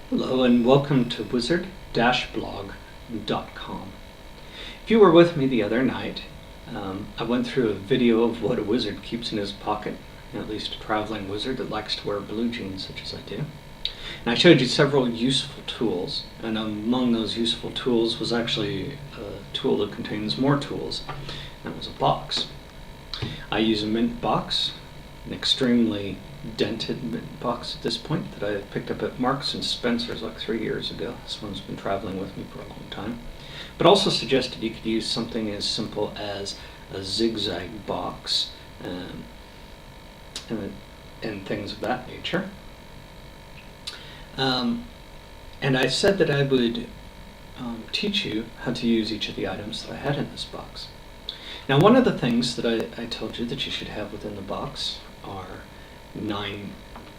Hello and welcome to wizard-blog.com. If you were with me the other night, I went through a video of what a wizard keeps in his pocket, at least a traveling wizard that likes to wear blue jeans such as I do. And I showed you several useful tools, and among those useful tools was actually a tool that contains more tools, and it was a box. I use a mint box, an extremely dented mint box at this point that I picked up at Marks and Spencer's like 3 years ago. This one's been traveling with me for a long time. But also suggested you could use something as simple as a zigzag box and things of that nature. And I said that I would teach you how to use each of the items that I had in this box. Now, one of the things that I told you that you should have within the box are 9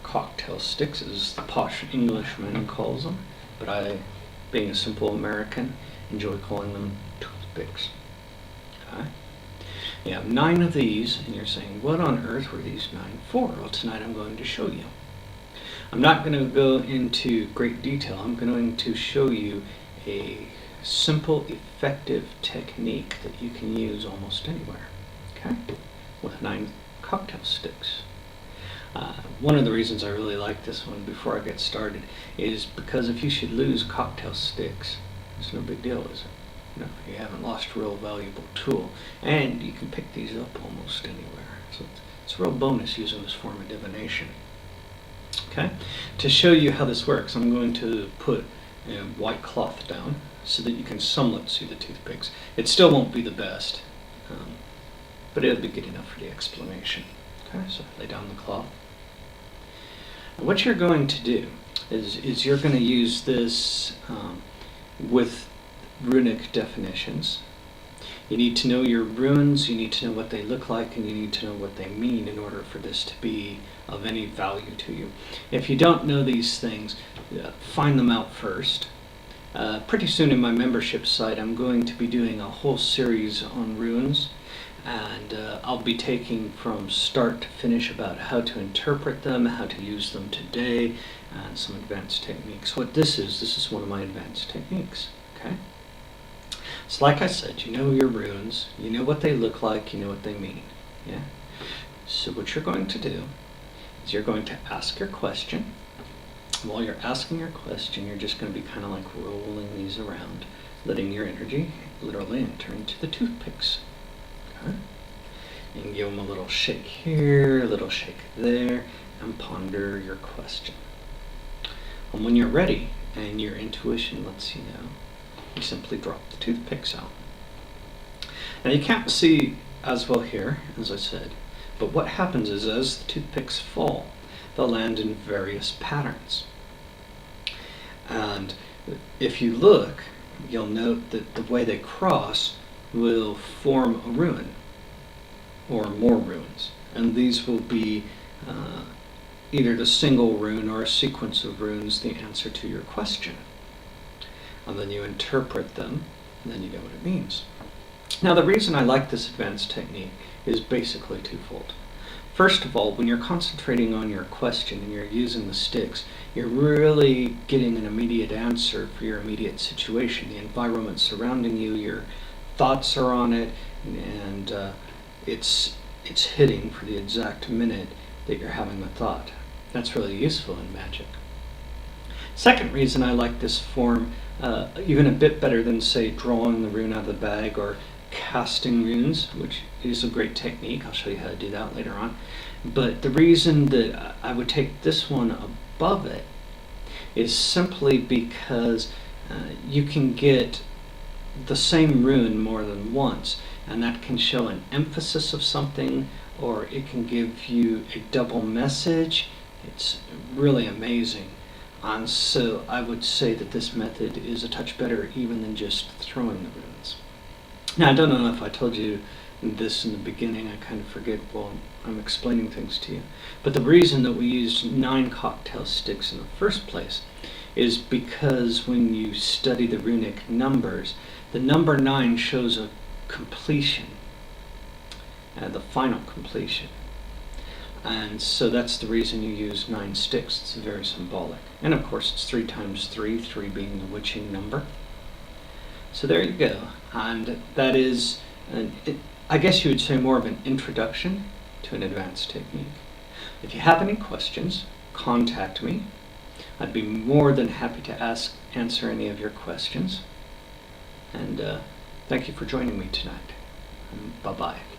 cocktail sticks, as the posh Englishman calls them, but I, being a simple American, enjoy calling them toothpicks. Okay? You have 9 of these, and you're saying, what on earth were these 9 for? Well, tonight I'm going to show you. I'm not going to go into great detail. I'm going to show you a simple, effective technique that you can use almost anywhere, okay, with 9 cocktail sticks. One of the reasons I really like this one before I get started is because if you should lose cocktail sticks, it's no big deal, is it? You know, you haven't lost a real valuable tool, and you can pick these up almost anywhere. So it's a real bonus using this form of divination. Okay, to show you how this works, I'm going to put white cloth down so that you can somewhat see the toothpicks. It still won't be the best, but it'll be good enough for the explanation. Okay, so lay down the cloth. And what you're going to do is you're going to use this with runic definitions. You need to know your runes, you need to know what they look like, and you need to know what they mean in order for this to be of any value to you. If you don't know these things, find them out first. Pretty soon in my membership site I'm going to be doing a whole series on runes, and I'll be taking from start to finish about how to interpret them, how to use them today, and some advanced techniques. What this is one of my advanced techniques. Okay? So like I said, you know your runes, you know what they look like, you know what they mean. Yeah? So what you're going to do is you're going to ask your question. While you're asking your question, you're just going to be kind of like rolling these around, letting your energy literally enter into the toothpicks. Okay? And give them a little shake here, a little shake there, and ponder your question. And when you're ready and your intuition lets you know, you simply drop the toothpicks out. Now you can't see as well here, as I said, but what happens is as the toothpicks fall, they'll land in various patterns. And if you look, you'll note that the way they cross will form a rune, or more runes. And these will be either the single rune or a sequence of runes, the answer to your question. And then you interpret them, and then you know what it means. Now the reason I like this advanced technique is basically twofold. First of all, when you're concentrating on your question and you're using the sticks, you're really getting an immediate answer for your immediate situation. The environment surrounding you, your thoughts are on it, and it's hitting for the exact minute that you're having the thought. That's really useful in magic. Second reason I like this form even a bit better than, say, drawing the rune out of the bag or casting runes, which is a great technique. I'll show you how to do that later on. But the reason that I would take this one above it is simply because you can get the same rune more than once, and that can show an emphasis of something, or it can give you a double message. It's really amazing. And so I would say that this method is a touch better even than just throwing the runes. Now I don't know if I told you this in the beginning, I kind of forget while I'm explaining things to you. But the reason that we used 9 cocktail sticks in the first place is because when you study the runic numbers, the number 9 shows a completion, the final completion. And so that's the reason you use 9 sticks. It's very symbolic. And of course it's 3 times 3, 3 being the witching number. So there you go. And that is, I guess you would say, more of an introduction to an advanced technique. If you have any questions, contact me. I'd be more than happy to answer any of your questions. And thank you for joining me tonight. Bye-bye.